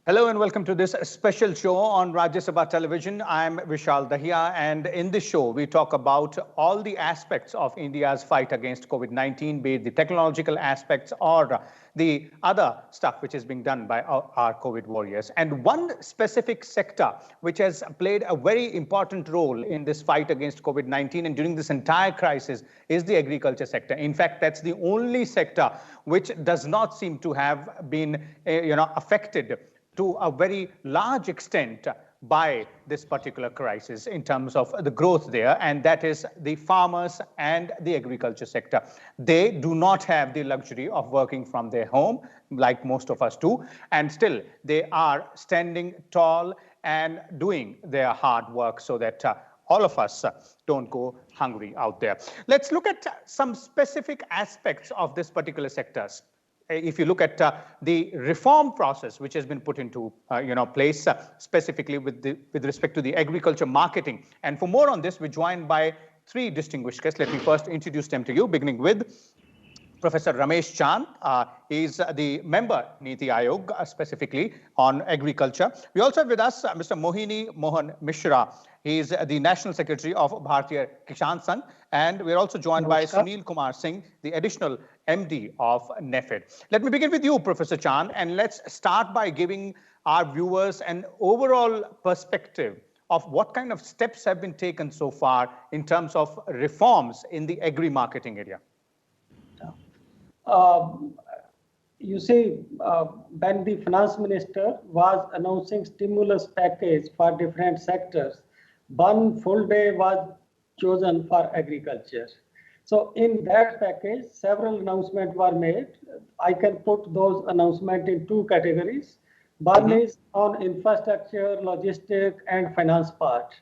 Hello and welcome to this special show on Rajya Sabha Television. I'm Vishal Dahiya, and in this show, we talk about all the aspects of India's fight against COVID-19, be it the technological aspects or the other stuff which is being done by our COVID warriors. And one specific sector which has played a very important role in this fight against COVID-19 and during this entire crisis is the agriculture sector. In fact, that's the only sector which does not seem to have been, affected to a very large extent by this particular crisis in terms of the growth there, and that is the farmers and the agriculture sector. They do not have the luxury of working from their home like most of us do, and still they are standing tall and doing their hard work so that all of us don't go hungry out there. Let's look at some specific aspects of this particular sectors. If you look at the reform process which has been put into place specifically with respect to the agriculture marketing. And for more on this, we're joined by three distinguished guests. Let me first introduce them to you, beginning with Professor Ramesh Chand. He is the member Niti Aayog, specifically on agriculture. We also have with us Mr. Mohini Mohan Mishra. He is the National Secretary of Bharatiya Kisan Sangh. And we're also joined by Sunil Kumar Singh, the additional MD of NEFED. Let me begin with you, Professor Chand, and let's start by giving our viewers an overall perspective of what kind of steps have been taken so far in terms of reforms in the agri-marketing area. You see, when the finance minister was announcing stimulus package for different sectors, one full day was chosen for agriculture. So in that package, several announcements were made. I can put those announcements in two categories. One is on infrastructure, logistic, and finance part.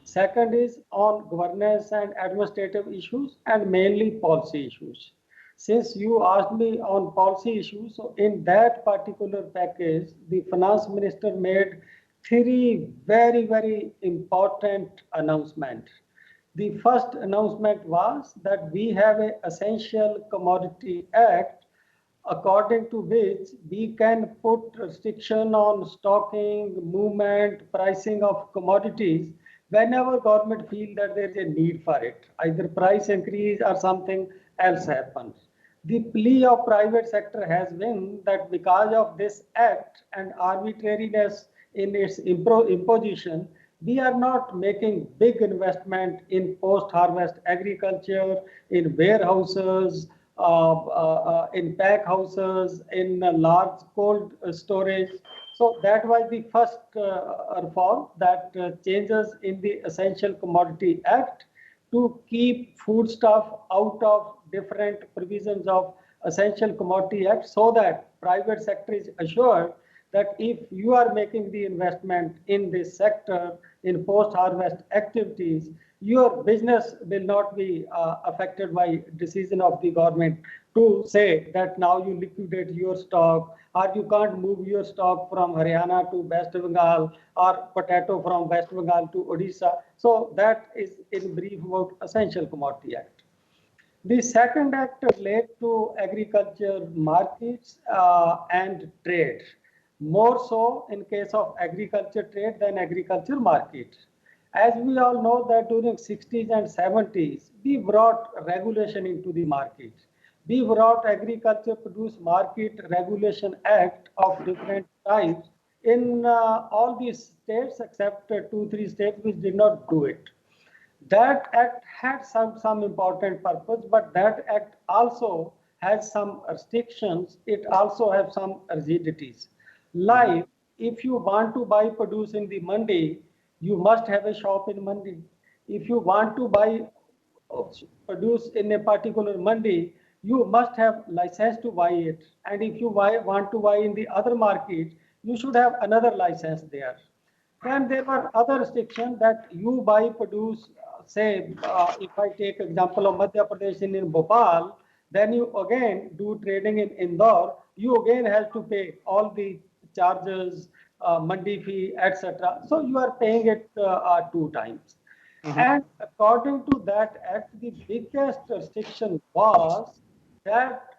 Second is on governance and administrative issues, and mainly policy issues. Since you asked me on policy issues, so in that particular package, the finance minister made three very, very important announcements. The first announcement was that we have an Essential Commodity Act, according to which we can put restriction on stocking, movement, pricing of commodities whenever government feel that there is a need for it, either price increase or something else happens. The plea of private sector has been that because of this act and arbitrariness in its imposition, we are not making big investment in post-harvest agriculture, in warehouses, in pack houses, in large cold storage. So that was the first reform, that changes in the Essential Commodity Act to keep foodstuff out of different provisions of Essential Commodity Act, so that private sector is assured that if you are making the investment in this sector, in post-harvest activities, your business will not be affected by decision of the government to say that now you liquidate your stock, or you can't move your stock from Haryana to West Bengal, or potato from West Bengal to Odisha. So that is in brief about Essential Commodity Act. The second act relates to agriculture markets and trade, more so in case of agriculture trade than agriculture market. As we all know that during 60s and 70s, we brought regulation into the market. We brought Agriculture Produce Market Regulation Act of different types in all these states except 2-3 states which did not do it. That act had some important purpose, but that act also has some restrictions. It also has some rigidities. Like, if you want to buy produce in the mandi, you must have a shop in mandi. If you want to buy produce in a particular mandi, you must have license to buy it. And if you want to buy in the other market, you should have another license there. And there were other restrictions that you buy produce, say, if I take example of Madhya Pradesh in Bhopal, then you again do trading in Indore, you again have to pay all the charges, mandi fee, etc. So you are paying it 2 times. And according to that act, the biggest restriction was that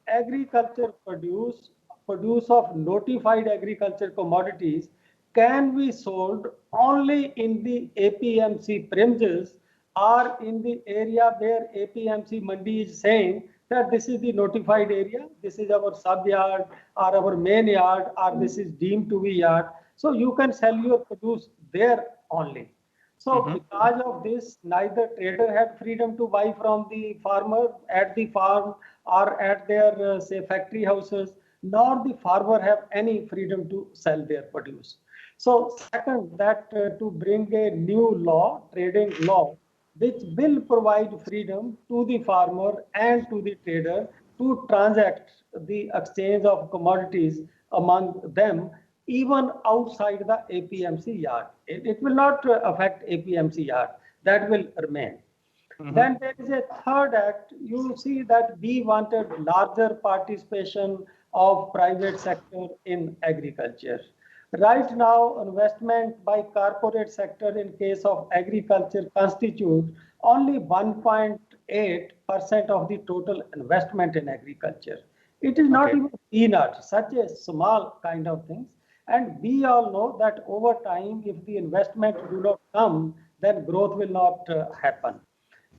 agriculture produce produce of notified agriculture commodities can be sold only in the APMC premises or in the area where APMC Mandi is saying that this is the notified area, this is our sub yard or our main yard, or this is deemed to be yard. So you can sell your produce there only. So because of this, neither trader had freedom to buy from the farmer at the farm or at their say factory houses, nor the farmer have any freedom to sell their produce. So second, that to bring a new law, trading law, which will provide freedom to the farmer and to the trader to transact the exchange of commodities among them, even outside the APMC yard. It will not affect APMC yard. That will remain. Then there is a third act. You see that we wanted larger participation of private sector in agriculture. Right now, investment by corporate sector in case of agriculture constitutes only 1.8% of the total investment in agriculture. It is not even peanut, such a small kind of things. And we all know that over time, if the investment do not come, then growth will not happen.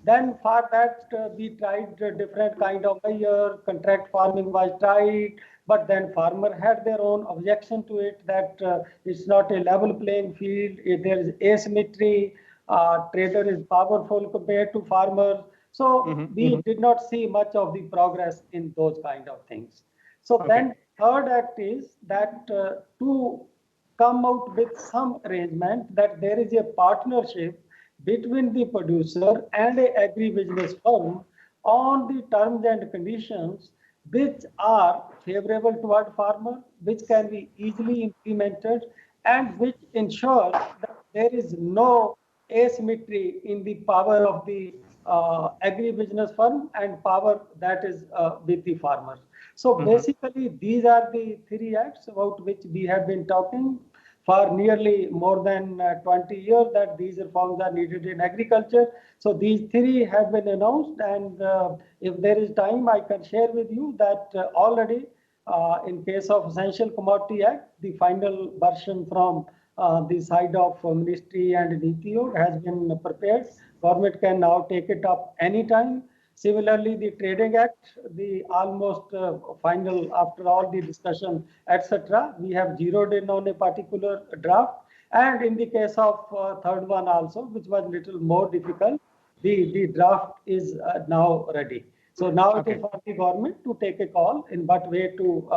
Then for that, we tried different kind of measure, contract farming was tried, but then farmer had their own objection to it that it's not a level playing field, there is asymmetry, trader is powerful compared to farmer. So we did not see much of the progress in those kind of things. So then third act is that to come out with some arrangement that there is a partnership between the producer and a agribusiness firm on the terms and conditions which are favorable toward farmer, which can be easily implemented, and which ensure that there is no asymmetry in the power of the agribusiness firm and power that is with the farmers. So basically, these are the three acts about which we have been talking for nearly more than 20 years that these reforms are needed in agriculture. So these three have been announced, and if there is time, I can share with you that already in case of Essential Commodity Act, the final version from the side of Ministry and NITI Aayog has been prepared. Government can now take it up anytime. Similarly, the Trading Act, the almost final after all the discussion, etc., we have zeroed in on a particular draft. And in the case of third one also, which was a little more difficult, the draft is now ready. So now it is for the government to take a call in what way to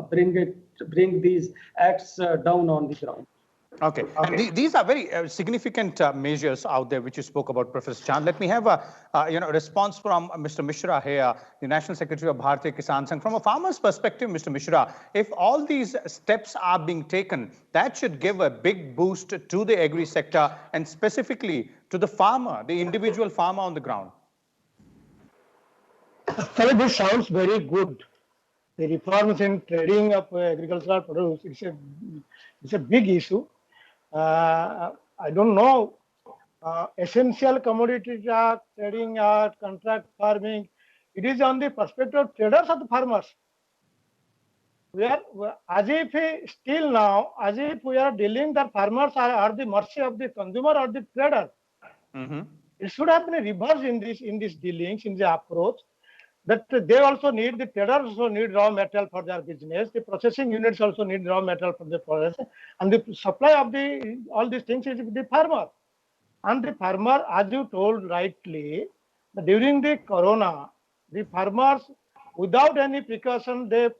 bring these acts down on the ground. Okay. And these are very significant measures out there which you spoke about, Professor Chand. Let me have a response from Mr. Mishra here, the National Secretary of Bharatiya Kisan Sangh. From a farmer's perspective, Mr. Mishra, if all these steps are being taken, that should give a big boost to the agri sector and specifically to the farmer, the individual farmer on the ground. Actually, this sounds very good. The reforms in trading of agricultural produce, it's a big issue. I don't know, essential commodities act, trading act, contract farming, it is on the perspective of traders or the farmers. We are, as if still now, as if we are dealing that farmers are the mercy of the consumer or the trader. It should have been reversed in this dealings, in the approach, that they also need, the traders also need raw material for their business, the processing units also need raw material for the process, and the supply of all these things is the farmer. And the farmer, as you told rightly, during the corona, the farmers, without any precaution, they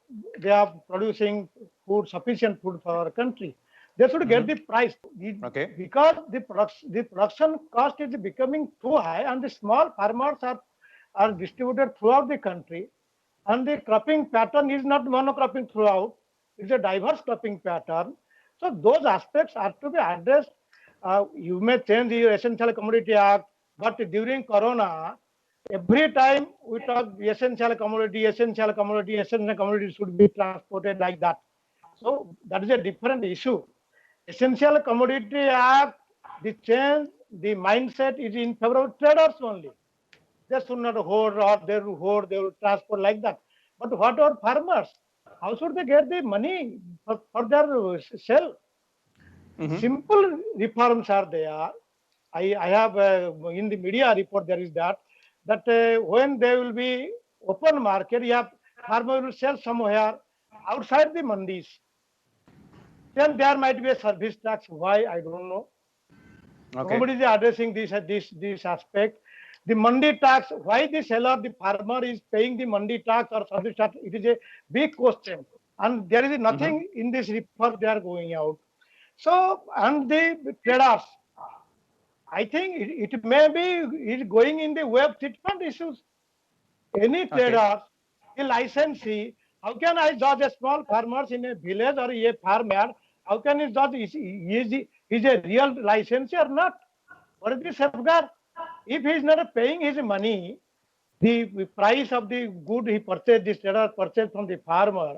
are producing food, sufficient food for our country. They should get the price. Because the production cost is becoming too high, and the small farmers are distributed throughout the country, and the cropping pattern is not monocropping throughout, it's a diverse cropping pattern. So those aspects are to be addressed. You may change your Essential Commodity Act, but during corona, every time we talk essential commodity should be transported like that. So that is a different issue. Essential Commodity Act, the change, the mindset is in favor of traders only. They should not hoard, or they will transport like that. But what about farmers? how should they get the money for their sell? Mhm. Simple reforms are there. I have in the media report there is that when there will be open market, yeah, farmer will sell somewhere outside the mandis. Then there might be a service tax. Why I don't know. Okay. Nobody is addressing this aspect. The mandi tax. Why the seller, the farmer is paying the mandi tax or service tax? It is a big question, and there is Mhm. nothing in this report they are going out. So and the traders. I think it may be it going in the web treatment issues. Any Okay. trader, a licensee, how can I judge a small farmers in a village or a farmer? How can I judge is a real licensee or not? What is the safeguard? If he is not paying his money, the price of the good he purchased, this trader purchased from the farmer,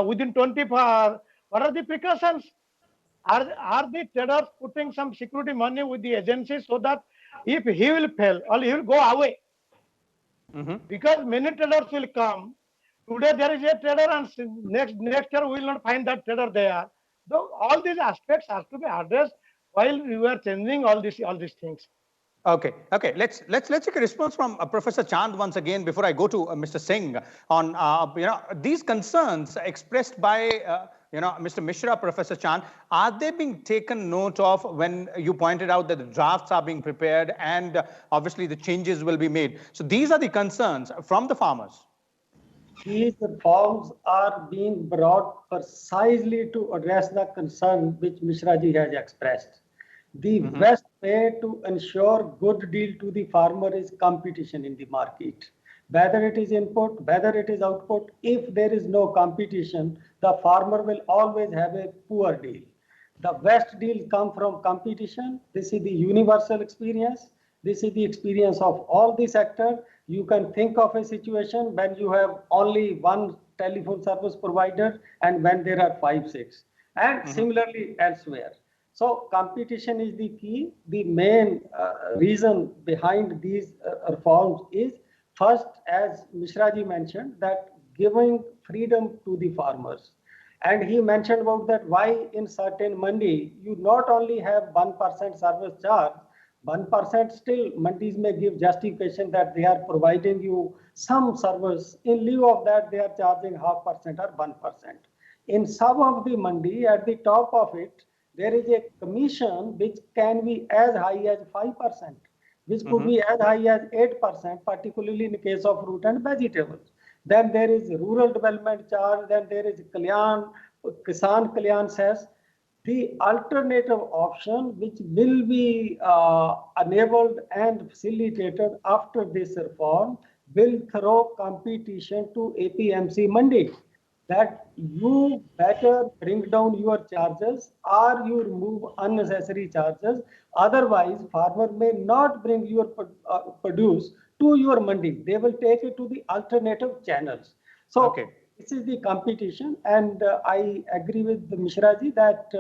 within 24 hours, what are the precautions? Are the traders putting some security money with the agency so that if he will fail or he will go away? Mhm. Because many traders will come. Today there is a trader and next year we will not find that trader there. So all these aspects have to be addressed while we were changing all these things. Okay, okay. Let's take a response from Professor Chand once again before I go to Mr. Singh on these concerns expressed by Mr. Mishra, Professor Chand. Are they being taken note of when you pointed out that the drafts are being prepared and obviously the changes will be made? So these are the concerns from the farmers. These reforms are being brought precisely to address the concern which Mishra ji has expressed. The Mhm. best way to ensure good deal to the farmer is competition in the market. Whether it is input, whether it is output, if there is no competition, the farmer will always have a poor deal. The best deals come from competition. This is the universal experience. This is the experience of all the sector. You can think of a situation when you have only one telephone service provider and when there are five, six, and Mhm. similarly elsewhere. So competition is the key. The main reason behind these reforms is first, as Mishra ji mentioned, that giving freedom to the farmers. And he mentioned about that why in certain mandi you not only have 1% service charge, 1% still mandis may give justification that they are providing you some service. In lieu of that, they are charging 0.5% or 1%. In some of the mandi, at the top of it, there is a commission which can be as high as 5%, which could Mhm. be as high as 8%, particularly in the case of fruit and vegetables. Then there is rural development charge, then there is Kalyan, Kisan Kalyan cess. The alternative option, which will be enabled and facilitated after this reform, will throw competition to APMC mandi, that you better bring down your charges or you remove unnecessary charges. Otherwise, farmer may not bring your produce to your mandi. They will take it to the alternative channels. So Okay. this is the competition, and I agree with the Mishra ji that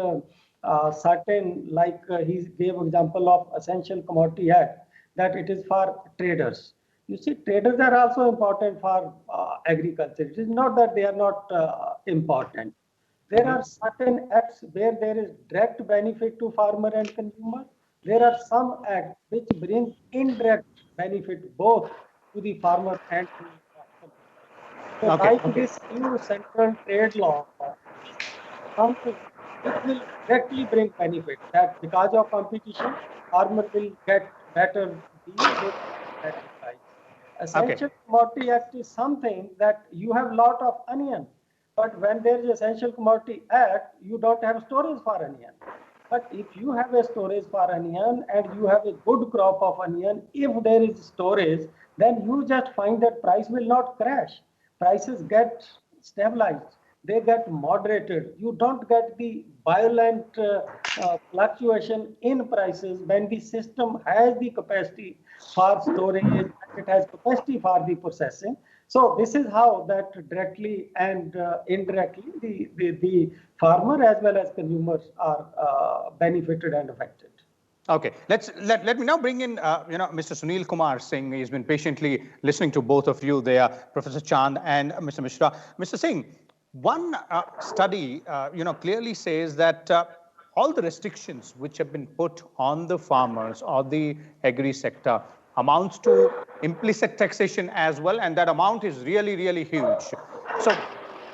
certain, like he gave example of Essential Commodity Act, that it is for traders. You see, traders are also important for agriculture. It is not that they are not important. There Mhm. are certain acts where there is direct benefit to farmer and consumer. There are some acts which bring indirect benefit both to the farmer and to consumer. So Okay. like Okay. this new central trade law is something which will directly bring benefit, that because of competition, farmer will get better deal, they will get better price. Okay. Essential Commodity Act is something that you have lot of onion, but when there is Essential Commodity Act, you don't have storage for onion. But if you have a storage for onion and you have a good crop of onion, if there is storage, then you just find that price will not crash. Prices get stabilized, they get moderated. You don't get the violent fluctuation in prices when the system has the capacity for storage and it has capacity for the processing. So this is how that directly and indirectly the farmer as well as consumers are benefited and affected. Okay, let me now bring in Mr. Sunil Kumar Singh. He's been patiently listening to both of you there, Professor Chand and Mr. Mishra. Mr. Singh, One study, clearly says that all the restrictions which have been put on the farmers or the agri sector amounts to implicit taxation as well, and that amount is really, really huge. So,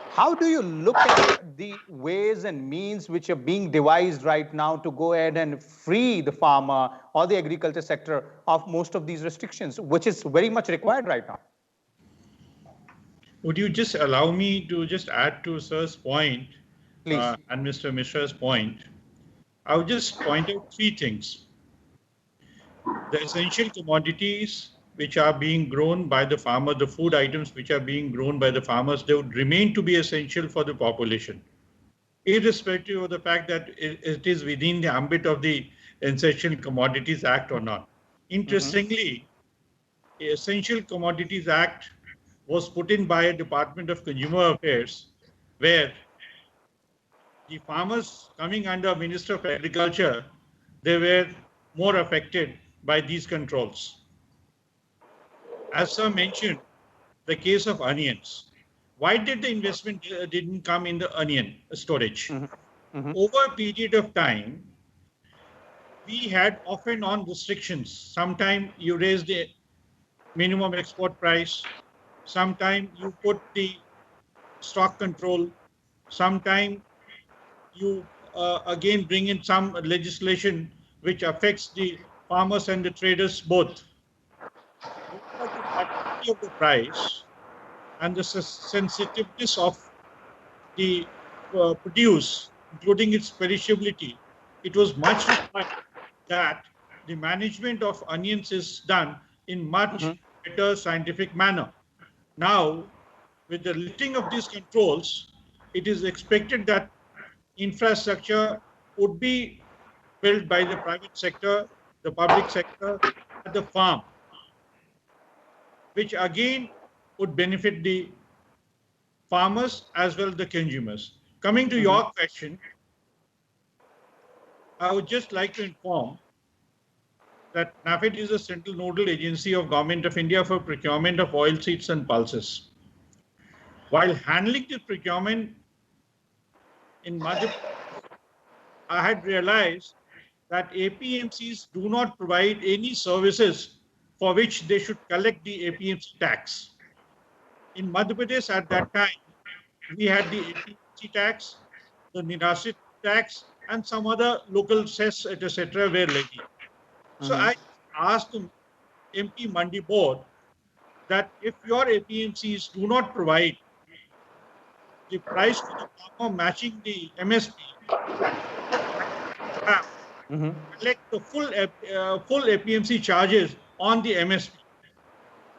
how do you look at the ways and means which are being devised right now to go ahead and free the farmer or the agriculture sector of most of these restrictions, which is very much required right now? Would you just allow me to just add to Sir's point and Mr. Mishra's point? I would just point out three things. The essential commodities which are being grown by the farmer, the food items which are being grown by the farmers, they would remain to be essential for the population, irrespective of the fact that it is within the ambit of the Essential Commodities Act or not. Interestingly, the Essential Commodities Act was put in by a Department of Consumer Affairs, where the farmers coming under Minister of Agriculture, they were more affected by these controls. As Sir mentioned, the case of onions. Why did the investment didn't come in the onion storage? Over a period of time, we had off and on restrictions. Sometimes you raise the minimum export price. Sometimes you put the stock control. Sometimes you again bring in some legislation which affects the farmers and the traders both. The volatility of the price and the sensitiveness of the produce, including its perishability, it was much required that the management of onions is done in much better scientific manner. Now, with the lifting of these controls, it is expected that infrastructure would be built by the private sector, the public sector, at the farm, which again would benefit the farmers as well as the consumers. Coming to your question, I would just like to inform that NAFED is a central nodal agency of Government of India for procurement of oilseeds and pulses. While handling the procurement in Madhya Pradesh, I had realized that APMCs do not provide any services for which they should collect the APMC tax. In Madhya Pradesh at that time, we had the APMC tax, the Nirasit tax, and some other local cess, etc. were levied. So I asked the MP Mandi board that if your APMCs do not provide the price to the farmer matching the MSP, collect the full APMC charges on the MSP.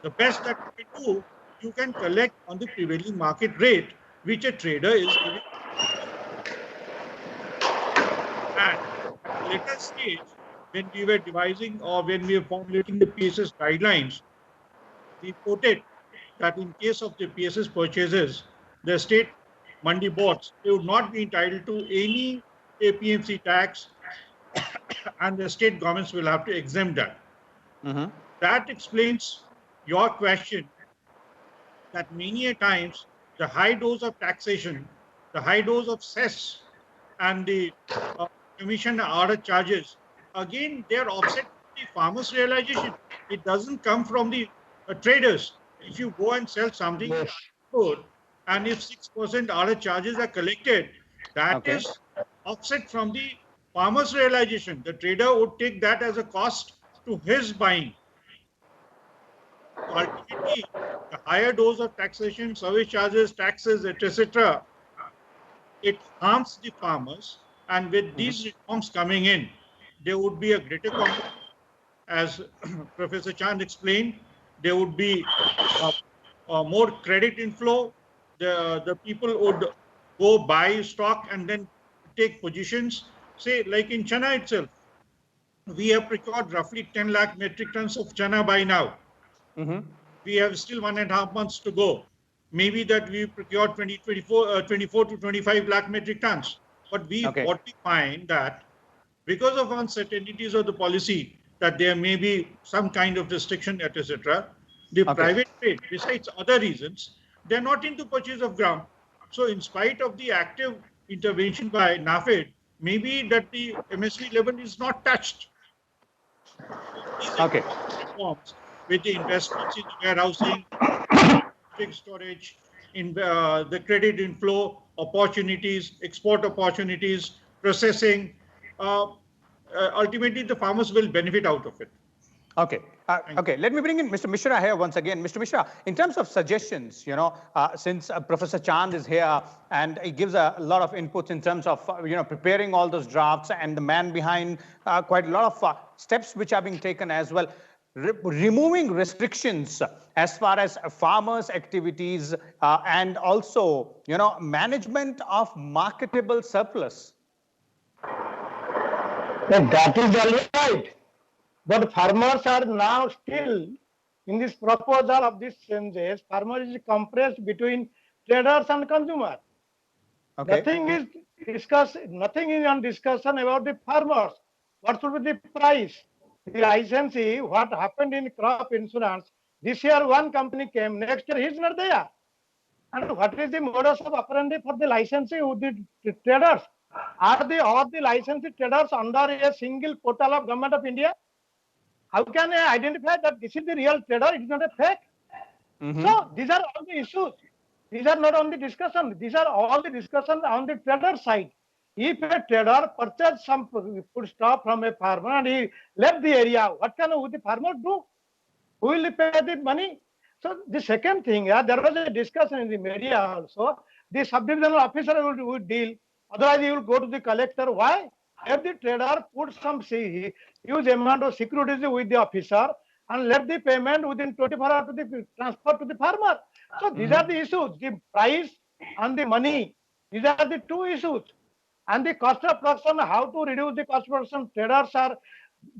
The best that you can do, you can collect on the prevailing market rate, which a trader is giving. And at a later stage, when we were devising or when we were formulating the PSS guidelines, we quoted that in case of the PSS purchases, the state mandi boards, they would not be entitled to any APMC tax, and the state governments will have to exempt that. That explains your question that many a times the high dose of taxation, the high dose of cess, and the commission order charges, again, they are offset the farmers' realization. It doesn't come from the traders. If you go and sell something in the store, and if 6% order charges are collected, that is offset from the farmer's realization. The trader would take that as a cost to his buying. Ultimately, the higher dose of taxation, service charges, taxes, etc., it harms the farmers. And with these reforms coming in, there would be a greater competition. As Professor Chand explained, there would be more credit inflow. The people would go buy stock and then take positions. Say, like in Chana itself, we have procured roughly 10 lakh metric tons of Chana by now. We have still 1.5 months to go. Maybe that we procured 24 to 25 lakh metric tons. But what we find that because of uncertainties of the policy, that there may be some kind of restriction, etc., the private trade, besides other reasons, they're not into purchase of gram. So in spite of the active intervention by NAFED, maybe that the MSP level is not touched. These Okay. reforms with the investments in the warehousing, storage, in the credit inflow opportunities, export opportunities, processing, ultimately the farmers will benefit out of it. Okay. Okay. Let me bring in Mr. Mishra here once again. Mr. Mishra, in terms of suggestions, since Professor Chand is here and he gives a lot of inputs in terms of, preparing all those drafts and the man behind quite a lot of steps which are being taken as well. Removing restrictions as far as farmers' activities and also, management of marketable surplus. And that is all right. But farmers are now still, in this proposal of these changes, farmers is compressed between traders and consumer. Okay. Nothing is on discussion about the farmers. What should be the price? The licensee, what happened in crop insurance, this year one company came, next year he's not there. And what is the modus of operandi for the licensee with the traders? Are all the licensee traders under a single portal of Government of India? How can I identify that this is the real trader, it is not a fake? So these are all the issues. These are not on the discussion. These are all the discussion on the trader side. If a trader purchased some food stuff from a farmer and he left the area, what can the farmer do? Who will pay the money? So the second thing, there was a discussion in the media also. The sub-divisional officer would deal. Otherwise, he will go to the collector. Why? If the trader put some huge amount of securities with the officer and left the payment within 24 hours to the transfer to the farmer. So these are the issues, the price and the money. These are the two issues. And the cost of production, how to reduce the cost of production. Traders are,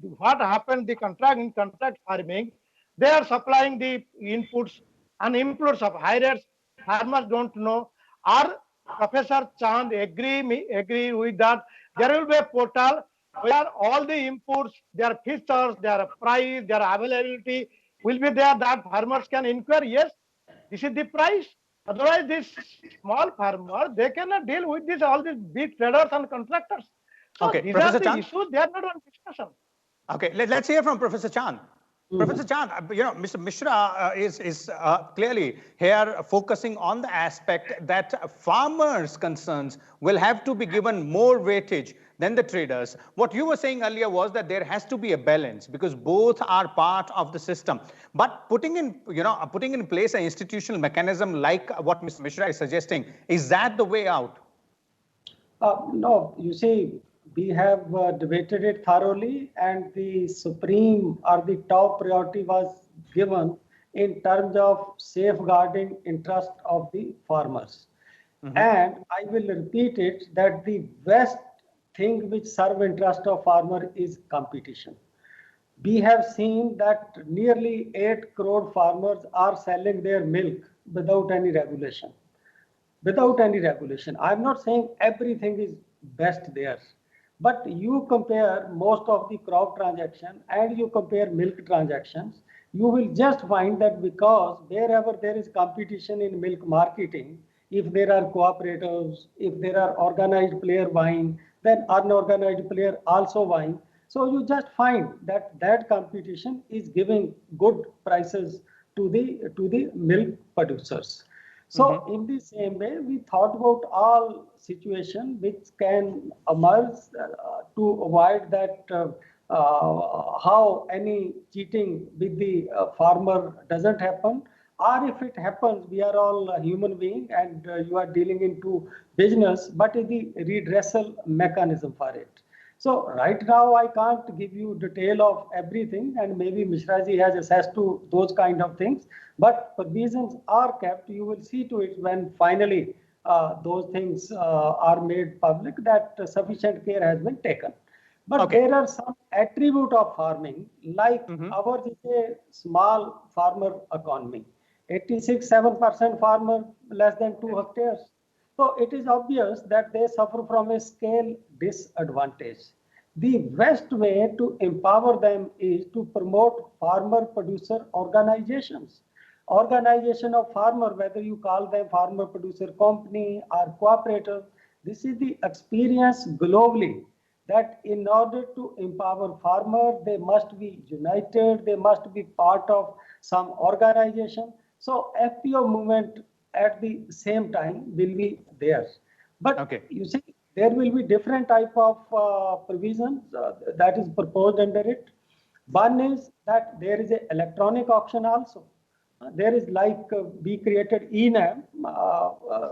what happened, in contract farming, they are supplying the inputs and inputs of high rates. Farmers don't know. Or Professor Chand agree with that. There will be a portal where all the inputs, their features, their price, their availability will be there that farmers can inquire, yes, this is the price. Otherwise, this small farmer, they cannot deal with all these big traders and contractors. So okay, these Professor are the Chand? issues, they are not on discussion. Okay, let's hear from Professor Chand. Professor Chand, Mr. Mishra is clearly here focusing on the aspect that farmers' concerns will have to be given more weightage than the traders. What you were saying earlier was that there has to be a balance because both are part of the system. But putting in place an institutional mechanism like what Mr. Mishra is suggesting, is that the way out? No, you see, we have debated it thoroughly, and the supreme or the top priority was given in terms of safeguarding interest of the farmers. And I will repeat it that the best thing which serve interest of farmer is competition. We have seen that nearly 8 crore farmers are selling their milk without any regulation. Without any regulation. I'm not saying everything is best there. But you compare most of the crop transaction and you compare milk transactions, you will just find that because wherever there is competition in milk marketing, if there are cooperatives, if there are organized player buying, then unorganized player also buying. So you just find that competition is giving good prices to the milk producers. So in the same way, we thought about all situations which can emerge to avoid that how any cheating with the farmer doesn't happen. Or if it happens, we are all human beings and you are dealing into business, but the redressal mechanism for it. So right now, I can't give you detail of everything, and maybe Mishraji has access to those kind of things, but provisions are kept. You will see to it when finally those things are made public that sufficient care has been taken. But there are some attribute of farming, like ours is a small farmer economy. 86.7% farmer less than 2 hectares. So it is obvious that they suffer from a scale disadvantage. The best way to empower them is to promote farmer producer organizations. organization of farmer, whether you call them farmer producer company or cooperative, this is the experience globally that in order to empower farmer, they must be united, they must be part of some organization. So FPO movement at the same time will be there. But you see, there will be different type of provisions that is proposed under it. One is that there is an electronic auction also. There is like we created ENAM,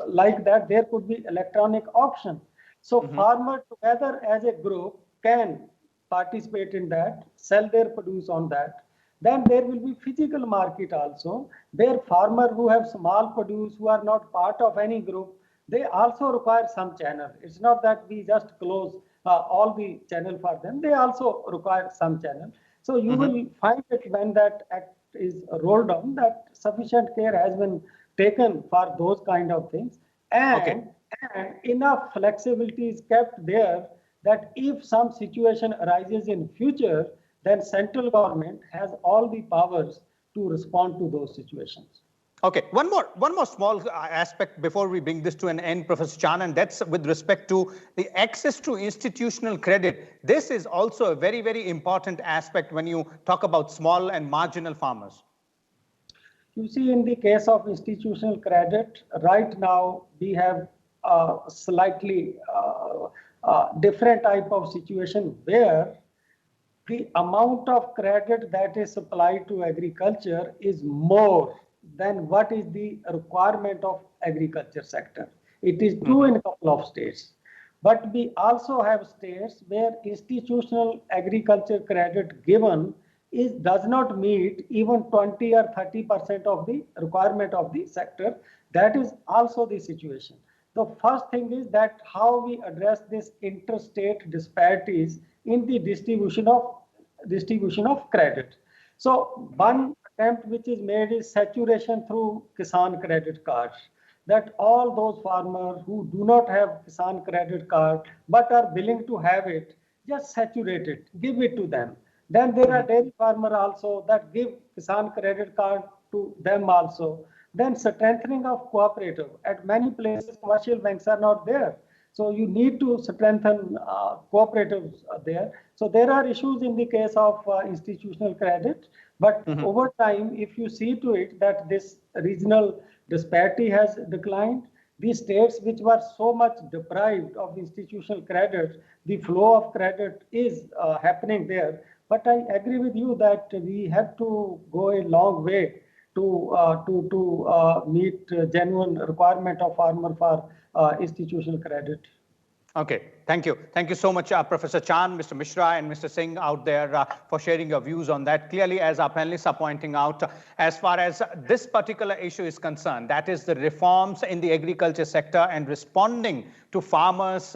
like that there could be electronic auction. So farmer together as a group can participate in that, sell their produce on that. Then there will be physical market also, where farmer who have small produce, who are not part of any group, they also require some channel. It's not that we just close all the channel for them. They also require some channel. So you will find it when that act is rolled on that sufficient care has been taken for those kind of things. And enough flexibility is kept there that if some situation arises in future, then central government has all the powers to respond to those situations. Okay, one more small aspect before we bring this to an end, Professor Chand, and that's with respect to the access to institutional credit. This is also a very, very important aspect when you talk about small and marginal farmers. You see, in the case of institutional credit, right now we have a slightly different type of situation where the amount of credit that is supplied to agriculture is more than what is the requirement of agriculture sector. It is true in a couple of states. But we also have states where institutional agriculture credit given does not meet even 20 or 30% of the requirement of the sector. That is also the situation. The first thing is that how we address this interstate disparities in the distribution of credit. So one attempt which is made is saturation through Kisan credit cards, that all those farmers who do not have Kisan credit card but are willing to have it, just saturate it, give it to them. Then there are dairy farmers also that give Kisan credit card to them also. Then strengthening of cooperative. At many places, commercial banks are not there. So you need to strengthen cooperatives there. So there are issues in the case of institutional credit. But over time, if you see to it that this regional disparity has declined, these states which were so much deprived of institutional credit, the flow of credit is happening there. But I agree with you that we have to go a long way to meet genuine requirement of farmer for institutional credit. Okay, thank you. Thank you so much, Professor Chand, Mr. Mishra, and Mr. Singh out there for sharing your views on that. Clearly, as our panelists are pointing out, as far as this particular issue is concerned, that is the reforms in the agriculture sector and responding to farmers'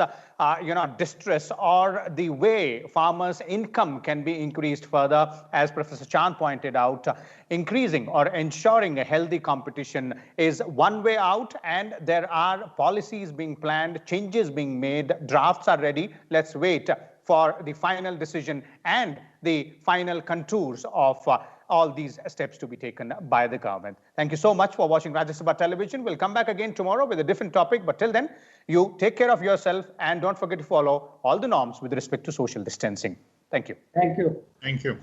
distress, or the way farmers' income can be increased further, as Professor Chand pointed out, increasing or ensuring a healthy competition is one way out, and there are policies being planned, changes being made, drafts are ready. Let's wait for the final decision and the final contours of all these steps to be taken by the government. Thank you so much for watching Rajya Sabha Television. We'll come back again tomorrow with a different topic. But till then, you take care of yourself and don't forget to follow all the norms with respect to social distancing. Thank you. Thank you. Thank you.